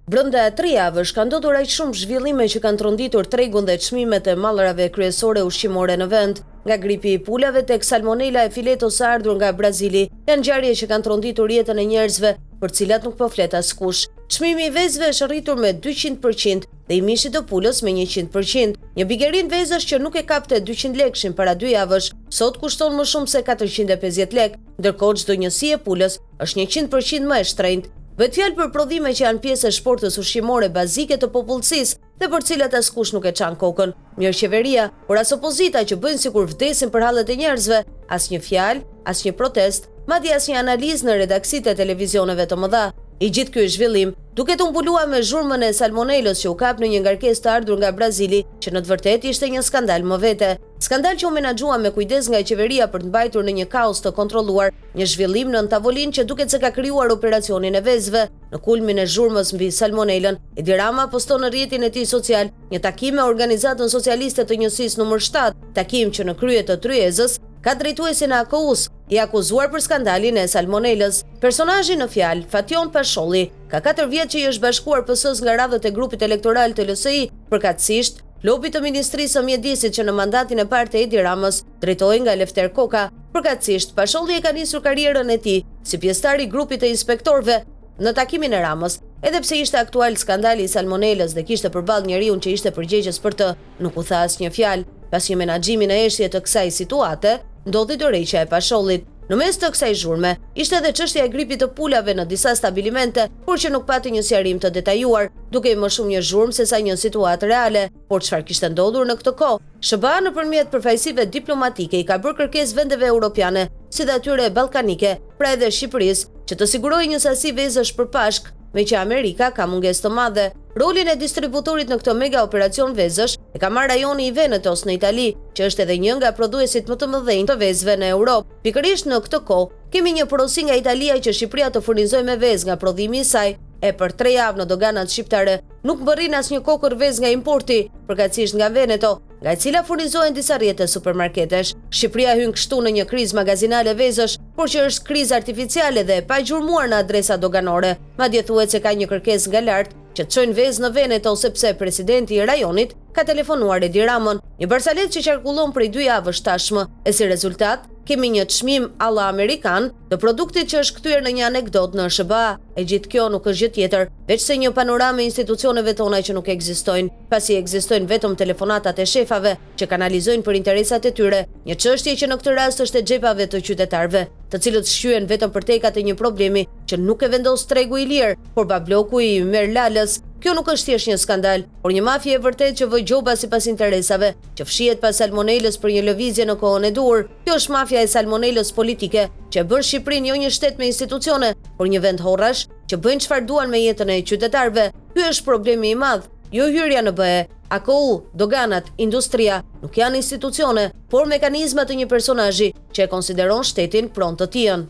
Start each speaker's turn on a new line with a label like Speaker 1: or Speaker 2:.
Speaker 1: Brenda 3 javësh ka ndodhur aq shumë zhvillime që kanë tronditur tregun dhe çmimet e mallrave kryesore ushqimore në vend, nga gripi i pulave tek salmonela e filetos së ardhur nga Brazili, janë ngjarje që kanë tronditur jetën e njerëzve, për cilat nuk po flet askush. Çmimi i vezëve është rritur me 200% dhe i mishit të pulës me 100%. Një bigerin vezësh që nuk e kapte 200 lekshin para 2 javësh, sot kushton më shumë se 450 lek, ndërkohë çdo njësi e pulës është 100% më e shtrenjtë. Bëhet fjalë për prodhime që janë pjesë e shportës ushqimore bazike të popullsisë dhe për cilat askush nuk e çan kokën. Mirë qeveria, por as opozita që bëjnë sikur vdesin për hallet e njerëzve, asnjë fjalë, asnjë protest, madje asnjë analizë në redaksitë e televizioneve të mëdha. I gjithë ky zhvillim duket u mbuluar me zhurmën e salmonelës që u kap në një ngarkesë të ardhur nga Brazili, që në të vërtetë ishte një skandal më vete. Skandal që u menaxhua me kujdes nga qeveria për të mbajtur në një kaos të kontrolluar, një zhvillim në tavolinë që duket se ka krijuar operacionin e vezëve. Në kulmin e zhurmës mbi salmonelën, Edi Rama poston në rrjetin e tij social një takim me organizatën socialiste të njësisë numër 7, takim që në krye të tryezës ka drejtuesin e AKU-s, i akuzuar për skandalin e salmonelës. Personazhi në fjalë, Fation Pasholli, ka 4 vjet që i është bashkuar PS-s nga radhët e grupit elektoral të LSI, përkatësisht lobi të Ministrisë së Mjedisit që në mandatin e parë të Edi Ramës drejtohej nga Lefter Koka. Përkatësisht, Pasholli e ka nisur karrierën e tij si pjesëtar i grupit të inspektorëve në takimin e Ramës. Edhe pse ishte aktual skandali i salmonelës dhe kishte përballë njeriu që ishte përgjegjës për të, nuk u tha asnjë fjalë. Pas një menaxhimi në eshje të kësaj situate, ndodhi dorëheqja e Pashollit. Në mes të kësaj zhurme, ishte edhe çështja e gripit të pulave në disa stabilimente, por që nuk pati një sqarim të detajuar, duke më shumë një zhurmë sesa një situatë reale. Por çfarë kishte ndodhur në këtë kohë? SBA nëpërmjet përfaqësive diplomatike i ka bërë kërkesë vendeve europiane, si dhe atyre ballkanike, pra edhe Shqipërisë, që të sigurojë një sasi vezësh për pashk, me që Amerika ka mungesë të madhe. Rolin e distributorit në këtë mega operacion vezësh e ka marrë rajoni i Venetos në Itali, që është edhe një nga prodhuesit më të mëdhenj të vezëve në Europë. Pikërisht në këtë kohë, kemi një porosi nga Italia që Shqipëria të furnizojë me vezë nga prodhimi i saj, e për 3 javë në doganat shqiptare nuk mbërrin asnjë kokër vezë nga importi, përkatësisht nga Veneto, nga e cila furnizohen disa rrjete supermarketesh. Shqipëria hyn kështu në një krizë magazinale vezësh, por që është krizë artificiale dhe e pagjurmuar në adresa doganore. Madje thuhet se ka një kërkesë nga lart që të çojnë vezë në Veneto sepse presidenti i rajonit ka telefonuar Edi Ramën, një barsalet që qarkullon prej 2 javësh tashmë, e si rezultat kemi një çmim alla amerikan të produktit që është kthyer në një anekdot në SBA. E gjithë kjo nuk është gjë tjetër, veç se një panoramë e institucioneve tona që nuk ekzistojnë, pasi ekzistojnë vetëm telefonatat e shefave që kanalizojnë për interesat e tyre, një çështje që në këtë rast është e xhepave të qytetarëve, të cilët shqyen vetëm për tekat e një problemi që nuk e vendos tregu i lirë, por babloku i merr lalës. Kjo nuk është thjesht një skandal, por një mafie e vërtet që vë gjoba sipas interesave, që fshihet pas salmonelës për një lëvizje në kohën e dur. Kjo është mafia e salmonelës politike, që bën Shqipërinë jo një shtet me institucione, por një vend horrash që bëjnë çfarë duan me jetën e qytetarëve. Ky është problemi i madh, jo hyrja në BE. AKU, doganat, industria nuk janë institucione, por mekanizma të një personazhi që e konsideron shtetin pronë të tijën.